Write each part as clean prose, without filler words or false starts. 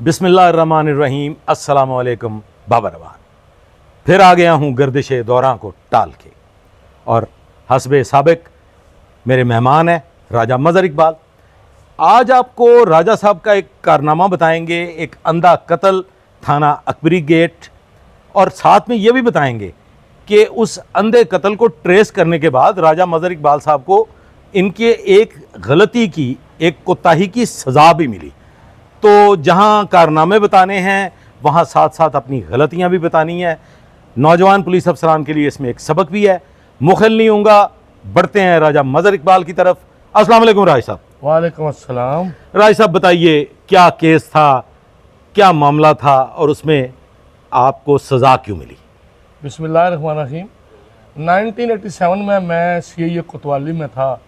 बिस्मिल्लाहिर्रहमानिर्रहीम, अस्सलामुअलैकुम बाबरवान। फिर आ गया हूँ गर्दिश दौरां को टाल के, और हस्बे साबिक मेरे मेहमान हैं राजा मज़हर इकबाल। आज आपको राजा साहब का एक कारनामा बताएंगे, एक अंधा कत्ल थाना अकबरी गेट, और साथ में ये भी बताएंगे कि उस अंधे कत्ल को ट्रेस करने के बाद राजा मज़हर इकबाल साहब को इनके एक गलती की, एक कोताही की सज़ा भी मिली। तो जहां कारनामे बताने हैं वहां साथ साथ अपनी गलतियां भी बतानी है। नौजवान पुलिस अफसरान के लिए इसमें एक सबक भी है। मुखल नहीं होऊंगा, बढ़ते हैं राजा मज़हर इकबाल की तरफ। अस्सलाम वालेकुम राज साहब। वालेकुम अस्सलाम। राज साहब बताइए, क्या केस था, क्या मामला था, और उसमें आपको सज़ा क्यों मिली? बिस्मिल्लाहिर्रहमानिर्रहीम। 1987 में मैं CIA कोतवाली में था,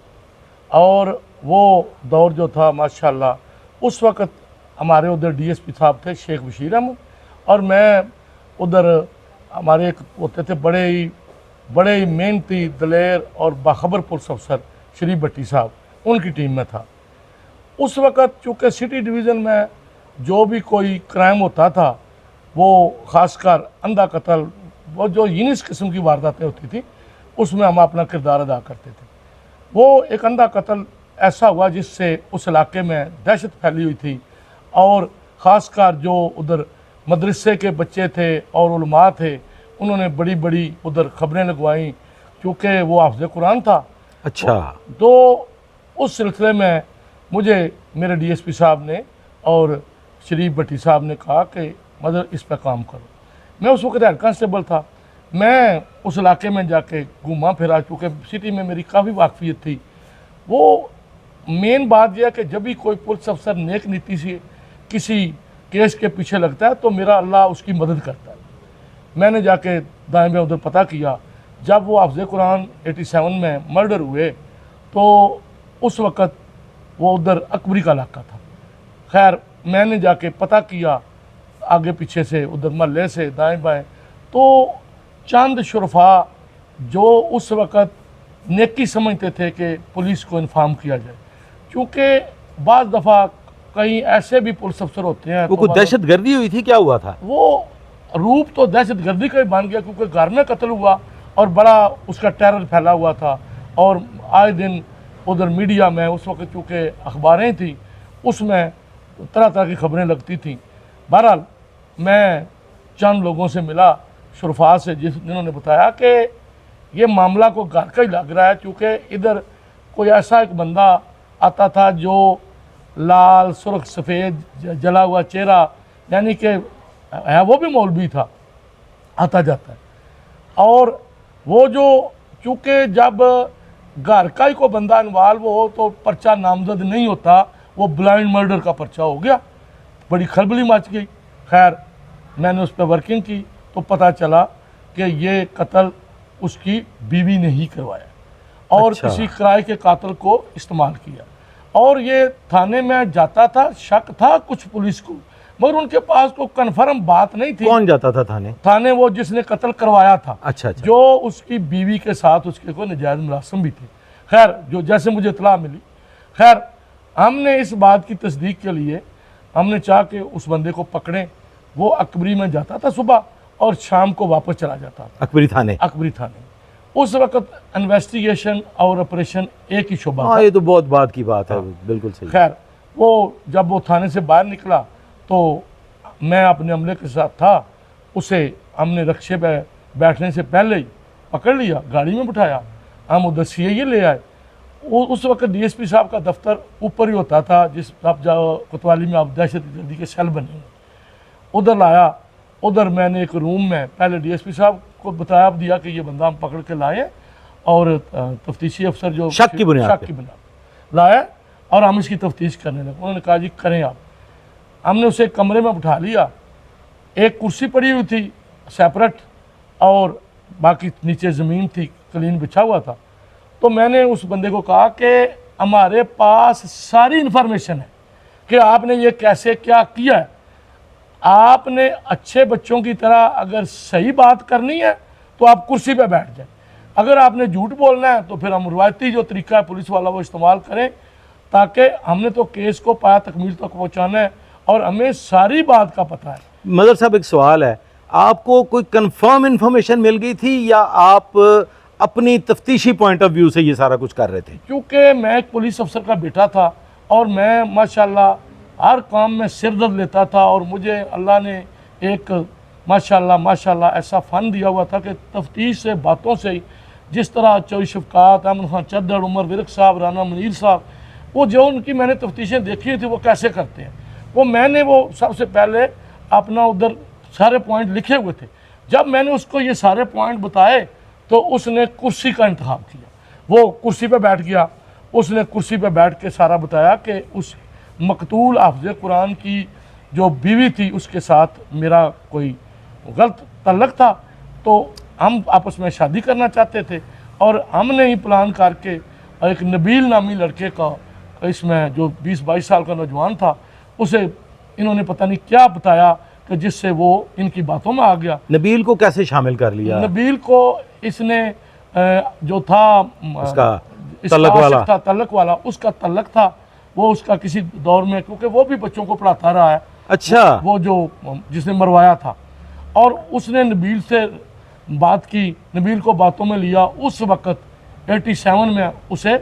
और वो दौर जो था माशाल्लाह, उस वक़्त हमारे उधर DSP साहब थे शेख बशीर अहमद, और मैं उधर हमारे एक होते थे बड़े ही मेहनती दलेर और बाखबर पुलिस अफसर शरीफ भट्टी साहब, उनकी टीम में था। उस वक़्त चूँकि सिटी डिवीज़न में जो भी कोई क्राइम होता था, वो ख़ासकर अंधा कत्ल, वो जो यूनिस किस्म की वारदातें होती थी, उसमें हम अपना किरदार अदा करते थे। वो एक अंधा कत्ल ऐसा हुआ जिससे उस इलाके में दहशत फैली हुई थी, और ख़ासकर जो उधर मदरसे के बच्चे थे और उलमा थे, उन्होंने बड़ी बड़ी उधर खबरें लगवाईं, क्योंकि वो हाफ़िज़ कुरान था। अच्छा। तो उस सिलसिले में मुझे मेरे DSP साहब ने और शरीफ भट्टी साहब ने कहा कि मदर इस पर काम करो। मैं उस वक्त हेड कांस्टेबल था। मैं उस इलाके में जाके घूमा फिरा, चूँकि सिटी में मेरी काफ़ी वाकफियत थी। वो मेन बात यह है कि जब भी कोई पुलिस अफसर नेक नीति से किसी केस के पीछे लगता है तो मेरा अल्लाह उसकी मदद करता है। मैंने जाके दाएं में उधर पता किया, जब वो हाफ़िज़ कुरान 87 में मर्डर हुए तो उस वक़्त वो उधर अकबरी का इलाका था। खैर मैंने जाके पता किया आगे पीछे से, उधर महल्ले से दाएं बाएं, तो चंद शुरफा जो उस वक़्त नेकी समझते थे कि पुलिस को इन्फॉर्म किया जाए, क्योंकि बाज़ दफ़ा कहीं ऐसे भी पुलिस अफसर होते हैं। वो कुछ दहशत गर्दी हुई थी, क्या हुआ था? वो रूप तो दहशत गर्दी का ही बन गया, क्योंकि घर में कत्ल हुआ और बड़ा उसका टेरर फैला हुआ था, और आए दिन उधर मीडिया में उस वक्त चूँकि अखबारें थी, उसमें तरह तरह की खबरें लगती थीं। बहरहाल मैं चंद लोगों से मिला, शुरफा से, जिन्होंने बताया कि ये मामला को घर का ही लग रहा है, क्योंकि इधर कोई ऐसा एक बंदा आता था जो लाल सुर्ख सफ़ेद जला हुआ चेहरा, यानी कि है वो भी मौलवी था, आता जाता है। और वो जो चूँकि जब घर का ही कोई बंदा इन्वॉल्व हो तो पर्चा नामजद नहीं होता, वो ब्लाइंड मर्डर का पर्चा हो गया। बड़ी खलबली मच गई। खैर मैंने उस पर वर्किंग की तो पता चला कि ये कत्ल उसकी बीवी ने ही करवाया, और अच्छा। किसी किराए के कातिल को इस्तेमाल किया, और ये थाने में जाता था, शक था कुछ पुलिस को, मगर उनके पास कोई कन्फर्म बात नहीं थी। कौन जाता था थाने? थाने वो जिसने कत्ल करवाया था। अच्छा अच्छा। जो उसकी बीवी के साथ उसके कोई नजायज़ मुलासम भी थे। खैर जो जैसे मुझे इतला मिली, खैर हमने इस बात की तस्दीक के लिए हमने चाहा कि उस बंदे को पकड़ें। वो अकबरी में जाता था सुबह और शाम को वापस चला जाता था अकबरी थाने? अकबरी थाने। उस वक़्त इन्वेस्टिगेशन और ऑपरेशन एक ही शुबा था। ये तो बहुत बात की बात है। बिल्कुल सही। खैर वो जब वो थाने से बाहर निकला तो मैं अपने अमले के साथ था, उसे हमने रक्शे पे बैठने से पहले ही पकड़ लिया, गाड़ी में बिठाया, हम उधर CIA ले आए। उस वक्त DSP साहब का दफ्तर ऊपर ही होता था, जिस आप जाओ कोतवाली में, आप दहशतगर्दी के सेल बने, उधर लाया। उधर मैंने एक रूम में पहले DSP साहब को बताया दिया कि ये बंदा हम पकड़ के लाए, और तफ्तीशी अफसर जो शक की बुनियाद लाया, और हम इसकी तफ्तीश करने लगे। उन्होंने कहा जी करें आप। हमने उसे कमरे में बिठा लिया, एक कुर्सी पड़ी हुई थी सेपरेट, और बाकी नीचे ज़मीन थी, क्लीन बिछा हुआ था। तो मैंने उस बंदे को कहा कि हमारे पास सारी इन्फॉर्मेशन है कि आपने ये कैसे क्या किया है। आपने अच्छे बच्चों की तरह अगर सही बात करनी है तो आप कुर्सी पे बैठ जाए, अगर आपने झूठ बोलना है तो फिर हम रवायती जो तरीका है पुलिस वाला वो इस्तेमाल करें, ताकि हमने तो केस को पाया तकमील तक पहुँचाना है, और हमें सारी बात का पता है। मदर साहब एक सवाल है, आपको कोई कंफर्म इंफॉर्मेशन मिल गई थी या आप अपनी तफ्तीशी पॉइंट ऑफ व्यू से ये सारा कुछ कर रहे थे? क्योंकि मैं एक पुलिस अफसर का बेटा था और मैं माशाल्लाह हर काम में सिरदर्द लेता था, और मुझे अल्लाह ने एक माशाल्लाह ऐसा फ़न दिया हुआ था कि तफ्तीश से, बातों से ही, जिस तरह चौधरी शफकात, अहमद खान चद्दड़, उमर विरक साहब, राना मुनीर साहब, वो जो उनकी मैंने तफ्तीशें देखी थी वो कैसे करते हैं, वो मैंने वो सबसे पहले अपना उधर सारे पॉइंट लिखे हुए थे। जब मैंने उसको ये सारे पॉइंट बताए तो उसने कुर्सी का इंतखाब किया, वो कुर्सी पे बैठ गया। उसने कुर्सी पे बैठ के सारा बताया कि उस मकतूल हाफ़िज़ कुरान की जो बीवी थी उसके साथ मेरा कोई गलत तल्लक था, तो हम आपस में शादी करना चाहते थे, और हमने ही प्लान करके एक नबील नामी लड़के का, इसमें जो 20-22 साल का नौजवान था, उसे इन्होंने पता नहीं क्या बताया कि जिससे वो इनकी बातों में आ गया। नबील को कैसे शामिल कर लिया? नबील को इसने जो था उसका तल्लक वाला उसका तल्लक था, वो उसका किसी दौर में, क्योंकि वो भी बच्चों को पढ़ाता रहा है। अच्छा, वो जो जिसने मरवाया था, और उसने नबील से बात की, नबील को बातों में लिया। उस वक़्त 87 में उसे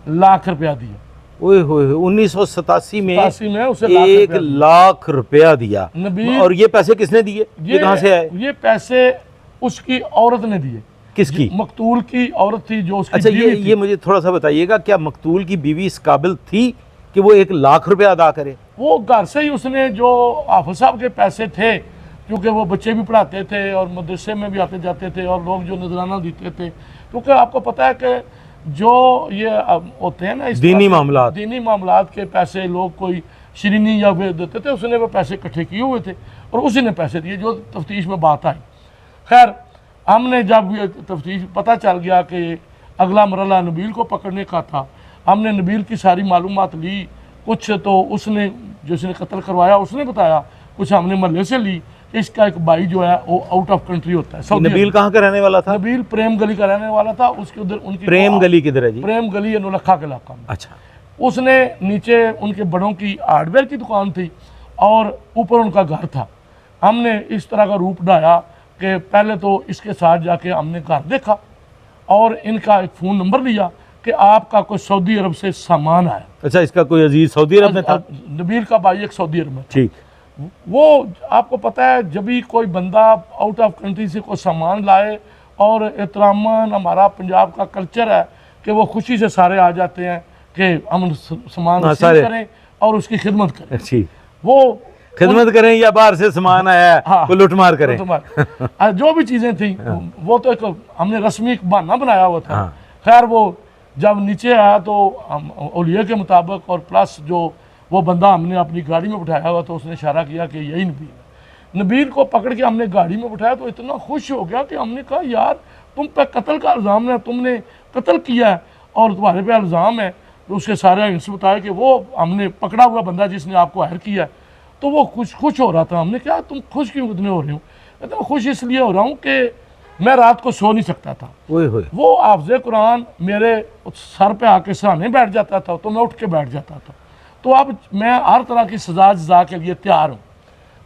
लाख रुपया दिया। ओए होए, 1987 में उसे 1 लाख रुपया दिया। नबील, और ये पैसे किसने दिए? ये कहाँ से आए? ये पैसे उसकी औरत ने दिए। किसकी? मकतूल की औरत थी जो उसकी अच्छा, बीवी थी। ये मुझे थोड़ा सा बताइएगा, क्या मकतूल की बीवी इस काबिल थी कि वो 1 लाख रुपया अदा करे? वो घर से ही उसने जो हाफिज साहब के पैसे थे, क्योंकि वो बच्चे भी पढ़ाते थे और मदरसे में भी आते जाते थे, और लोग जो नजराना देते थे, क्योंकि आपको पता है कि जो ये होते हैं ना इस दीनी मामलात के पैसे लोग कोई श्रीनी या वे देते थे, उसने वो पैसे इकट्ठे किए हुए थे और उसी ने पैसे दिए, जो तफ्तीश में बात आई। खैर, हमने जब ये तफ्तीश पता चल गया कि अगला मरला नबील को पकड़ने का था, हमने नबील की सारी मालूमात ली। कुछ तो उसने, जिसने कत्ल करवाया, उसने बताया, कुछ हमने महल्ले से ली। इसका एक भाई जो है वो आउट ऑफ कंट्री होता है। नबील कहाँ का रहने वाला था? नबील प्रेम गली का रहने वाला था। उसके उधर उनकी प्रेम गली किधर है जी? प्रेम गली नौलखा के इलाका में। अच्छा। उसने नीचे उनके बड़ों की हार्डवेयर की दुकान थी और ऊपर उनका घर था। हमने इस तरह का रूप ढाया कि पहले तो इसके साथ जाके हमने घर देखा और इनका एक फ़ोन नंबर लिया कि आपका कोई सऊदी अरब से सामान आया। अच्छा, इसका कोई अजीज सऊदी अरब में था? नबील का भाई एक सऊदी अरब में। ठीक। वो आपको पता है, जब भी कोई बंदा आउट ऑफ कंट्री से कोई सामान लाए, और एहतरामन हमारा पंजाब का कल्चर है कि वो खुशी से सारे आ जाते हैं कि हम सामान रिसीव करें और उसकी खिदमत करें। ठीक। वो खिदमत करें या बाहर से सामान आया है, हाँ, वो लुटमार करें। जो भी चीज़ें थी वो तो एक हमने रस्मी एक बहाना बनाया हुआ था। हाँ। खैर, वो जब नीचे आया तो औलिया के मुताबिक, और प्लस जो वो बंदा हमने अपनी गाड़ी में बिठाया हुआ, तो उसने इशारा किया कि यही नबील है। नबील को पकड़ के हमने गाड़ी में बिठाया तो इतना खुश हो गया कि हमने कहा, यार तुम पे कत्ल का इल्ज़ाम है, तुमने कत्ल किया है और तुम्हारे पे इल्ज़ाम है। तो उसके सारे इंस बताया कि वो हमने पकड़ा हुआ बंदा जिसने आपको हायर किया है। तो वो खुश हो रहा था। हमने कहा, तुम खुश क्यों इतने हो रहे हो? कहते मैं खुश इसलिए हो रहा हूँ कि मैं रात को सो नहीं सकता था। वो हाफ़िज़ कुरान मेरे सर पे आके सहने बैठ जाता था तो मैं उठ के बैठ जाता था। तो अब मैं हर तरह की सजा जजा के लिए तैयार हूँ।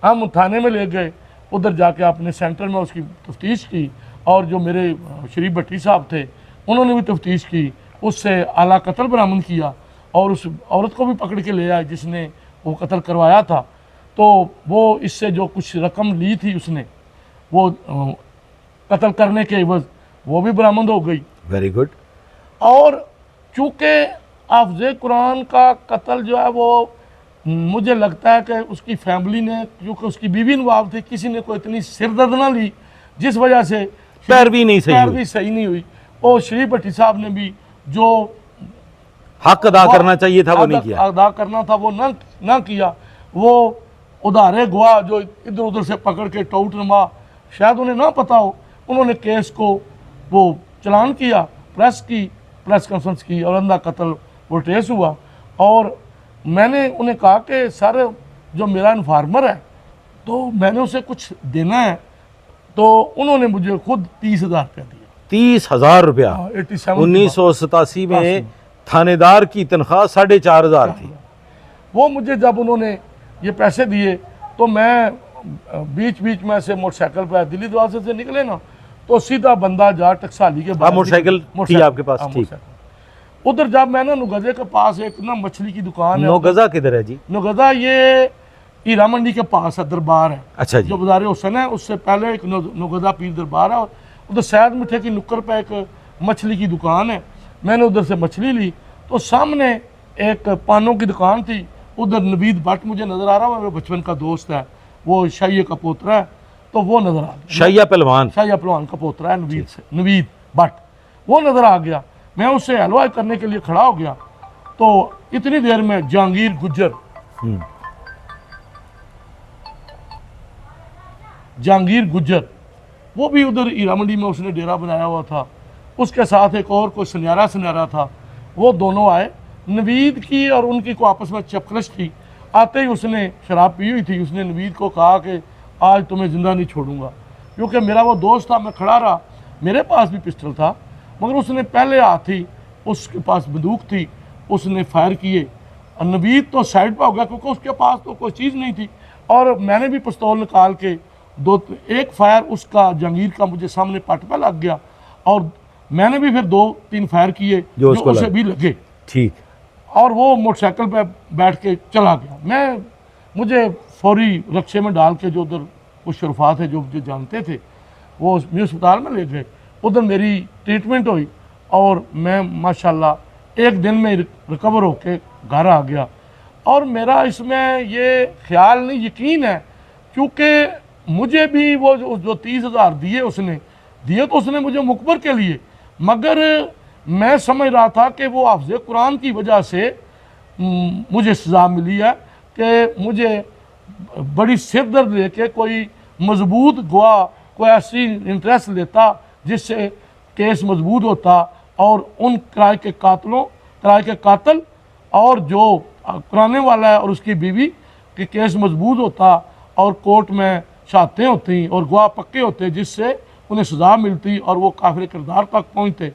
हम थाने में ले गए, उधर जाके अपने सेंटर में उसकी तफ्तीश की, और जो मेरे शरीफ भट्टी साहब थे उन्होंने भी तफ्तीश की, उससे आला कत्ल बरामद किया और उस औरत को भी पकड़ के ले आए जिसने वो कत्ल करवाया था। तो वो इससे जो कुछ रकम ली थी उसने, वो कत्ल करने के एवज वो भी बरामद हो गई। Very good. और चूँकि हाफ़िज़ कुरान का कत्ल जो है वो मुझे लगता है कि उसकी फैमिली ने, क्योंकि उसकी बीवी इन्वॉल्व थी, किसी ने कोई इतनी सिरदर्द ना ली जिस वजह से पैरवी सही नहीं हुई। और शरीफ भट्टी साहब ने भी जो हक अदा करना चाहिए था वो नहीं किया, अदा करना था वो ना किया। वो उधारे गवाह जो इधर उधर से पकड़ के टोट नमा, शायद उन्हें ना पता हो, उन्होंने केस को वो चलान किया, प्रेस कॉन्फ्रेंस की और अंधा कत्ल वो ट्रेस हुआ। और मैंने उन्हें कहा कि सर, जो मेरा इन्फार्मर है तो मैंने उसे कुछ देना है, तो उन्होंने मुझे खुद 30,000 रुपया दिया। 30,000 रुपया? 1987 में थानेदार की तनख्वाह 4,500 थी। वो मुझे जब उन्होंने ये पैसे दिए, तो मैं बीच बीच में से मोटरसाइकिल पर दिल्ली दरवाजे से निकले ना, तो सीधा बंदा जा टकसाली के आप मोटरसाइकिल थी आपके पास? हाँ, ठीक। मोटरसाइकिल। उधर जब मैं ना नुगजे के पास एक ना मछली की दुकान है, नौगजा किधर है जी? नुगजा ये हीरा मंडी के पास है, दरबार है। अच्छा जी। जो बाजार हुसैन है उससे पहले एक नुगजा पीर दरबार है, और उधर सैयद मिठे की नुक्कड़ पे एक मछली की दुकान है। मैंने उधर से मछली ली, तो सामने एक पानों की दुकान थी, उधर नवीद भट्ट मुझे नज़र आ रहा है, मेरे बचपन का दोस्त है, वो शाही का पोतरा है, तो वो नज़र आ गया। शाहिया पहलवान? शाहिया पहलवान का पोतरा है नवीद से, नवीद भट्ट, वो नज़र आ गया। मैं उससे हलवा करने के लिए खड़ा हो गया, तो इतनी देर में जहांगीर गुज्जर, जहांगीर गुज्जर वो भी उधर हीरा मंडी में उसने डेरा बनाया हुआ था, उसके साथ एक और कोई सुनहरा था, वो दोनों आए। नवीद की और उनकी को आपस में चपकलश थी। आते ही उसने शराब पी हुई थी, उसने नवीद को कहा कि आज तुम्हें ज़िंदा नहीं छोड़ूंगा, क्योंकि मेरा वो दोस्त था। मैं खड़ा रहा, मेरे पास भी पिस्टल था, मगर उसने पहले हाथ ही, उसके पास बंदूक थी, उसने फायर किए। और नवीद तो साइड पर हो गया, क्योंकि उसके पास तो कोई चीज़ नहीं थी, और मैंने भी पिस्तौल निकाल के एक फायर उसका जहांगीर का मुझे सामने पट पे लग गया, और मैंने भी फिर 2-3 फायर किए जो उसे भी लगे। ठीक। और वो मोटरसाइकिल पे बैठ के चला गया। मुझे फौरी रक्शे में डाल के, जो उधर कुछ शरफा थे जो मुझे जानते थे, वो अस्पताल में ले गए। उधर मेरी ट्रीटमेंट हुई, और मैं माशाल्लाह एक दिन में रिकवर होके घर आ गया। और मेरा इसमें ये ख्याल नहीं, यकीन है, क्योंकि मुझे भी वो जो 30,000 दिए तो उसने मुझे मुकबर के लिए, मगर मैं समझ रहा था कि वो हाफ़िज़ कुरान की वजह से मुझे सज़ा मिली है, कि मुझे बड़ी सिरदर्द लेके कोई मजबूत गवाह, कोई ऐसी इंटरेस्ट लेता जिससे केस मजबूत होता, और उन किराए के कातल और जो कराने वाला है और उसकी बीवी के केस मजबूत होता, और कोर्ट में शहादतें होती और गवाह पक्के होते, जिससे उन्हें सज़ा मिलती और वो काफिर किरदार तक पहुँचते।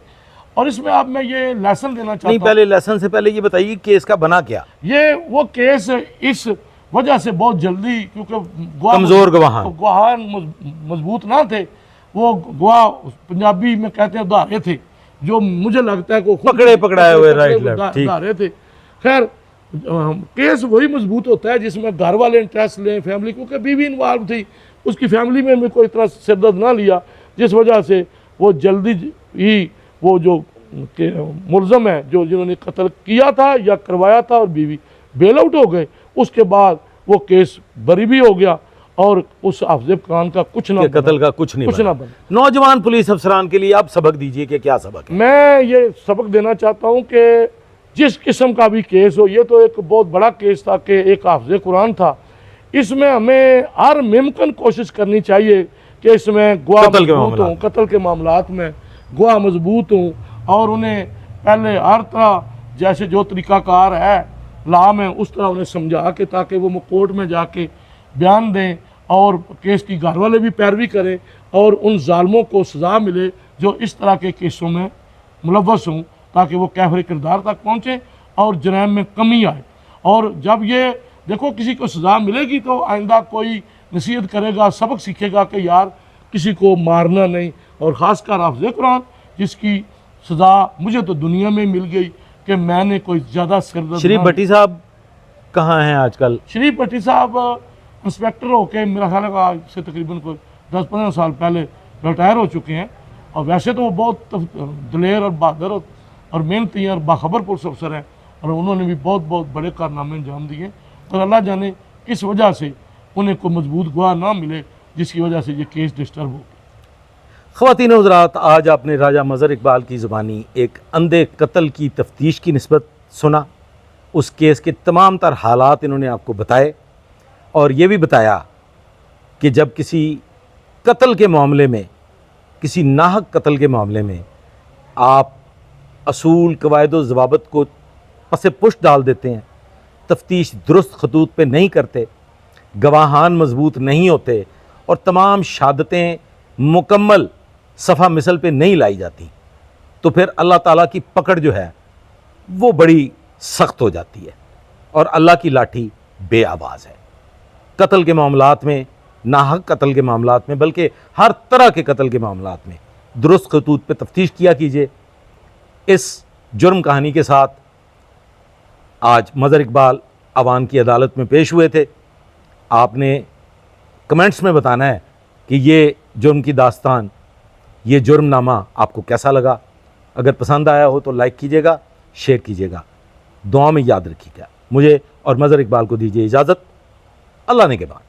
और इसमें अब मैं ये लेसन देना चाहता हूँ। पहले लेसन से पहले ये बताइए केस का बना क्या? ये वो केस इस वजह से बहुत जल्दी, क्योंकि कमज़ोर गवाह मजबूत ना थे, वो गवाह पंजाबी में कहते हैं उधारे थे, जो मुझे लगता है को पकड़े पकड़ाए हुए राइट लेफ्ट उधारे थे। खैर केस वही मजबूत होता है जिसमें घर वाले इंटरेस्ट लें, फैमिली, क्योंकि बीवी इन्वॉल्व थी, उसकी फैमिली में कोई इतना सिरदर्द ना लिया, जिस वजह से वो जल्दी ही वो जो मुलज़म है, जो जिन्होंने कत्ल किया था या करवाया था, और बीवी बेल आउट हो गए। उसके बाद वो केस बरी भी हो गया, और उस हाफ़िज़ कुरान का कुछ ना कत्ल का कुछ ना बना। नौजवान पुलिस अफसरान के लिए आप सबक दीजिए कि क्या सबक है? मैं ये सबक देना चाहता हूँ कि जिस किस्म का भी केस हो, ये तो एक बहुत बड़ा केस था कि एक हाफ़िज़ कुरान था, इसमें हमें हर मुमकिन कोशिश करनी चाहिए कि इसमें गवाह मजबूत हों, कत्ल के मामलात में गवाह मजबूत हों, और उन्हें पहले हर तरह जैसे जो तरीक़ाकार है ला में उस तरह उन्हें समझा के, ताकि वो कोर्ट में जाके बयान दें, और केस की घर वाले भी पैरवी करें, और उन जालिमों को सज़ा मिले जो इस तरह के केसों में मुलव्वस हों, ताकि वो काफिर किरदार तक पहुँचें और जराइम में कमी आए। और जब ये देखो किसी को सज़ा मिलेगी तो आइंदा कोई नसीहत करेगा, सबक सीखेगा कि यार किसी को मारना नहीं, और ख़ासकर हाफ़िज़ कुरान जिसकी सज़ा मुझे तो दुनिया में मिल गई कि मैंने कोई ज़्यादा सिरदर्द। शरीफ भट्टी साहब कहाँ हैं आजकल? शरीफ भट्टी साहब इंस्पेक्टर होके मेरा ख्याल है आज से तकरीबन कोई 10-15 साल पहले रिटायर हो चुके हैं, और वैसे तो वो बहुत दलेर और बहादुर और मेहनती और बाखबर पुलिस अफसर हैं, और उन्होंने भी बहुत बहुत बड़े कारनामे अंजाम दिए, और अल्लाह जाने किस वजह से उन्हें कोई मजबूत गवाह ना मिले जिसकी वजह से ये केस डिस्टर्ब हो। ख़वातीन हज़रात, आज आपने राजा मज़हर इकबाल की ज़ुबानी एक अंधे कत्ल की तफ्तीश की निस्बत सुना। उस केस के तमाम तर हालात इन्होंने आपको बताए, और ये भी बताया कि जब किसी कत्ल के मामले में, किसी नाहक कत्ल के मामले में आप असूल कवायद व ज़वाबित को पसे पुष्ट डाल देते हैं, तफ्तीश दुरुस्त खतूत पे नहीं करते, गवाहान मजबूत नहीं होते, और तमाम शहादतें मुकम्मल सफ़ा मिसल पे नहीं लाई जाती, तो फिर अल्लाह ताला की पकड़ जो है वो बड़ी सख्त हो जाती है, और अल्लाह की लाठी बेआवाज़ है। कत्ल के मामलात में, नाहक कत्ल के मामलात में, बल्कि हर तरह के कत्ल के मामलात में दुरुस्त खतूत पे तफ्तीश किया कीजिए। इस जुर्म कहानी के साथ आज मज़हर इकबाल अवान की अदालत में पेश हुए थे। आपने कमेंट्स में बताना है कि ये जुर्म की दास्तान, ये जुर्मनामा आपको कैसा लगा। अगर पसंद आया हो तो लाइक कीजिएगा, शेयर कीजिएगा, दुआ में याद रखिएगा। मुझे और मज़हर इकबाल को दीजिए इजाज़त। अल्लाह ने के बाद।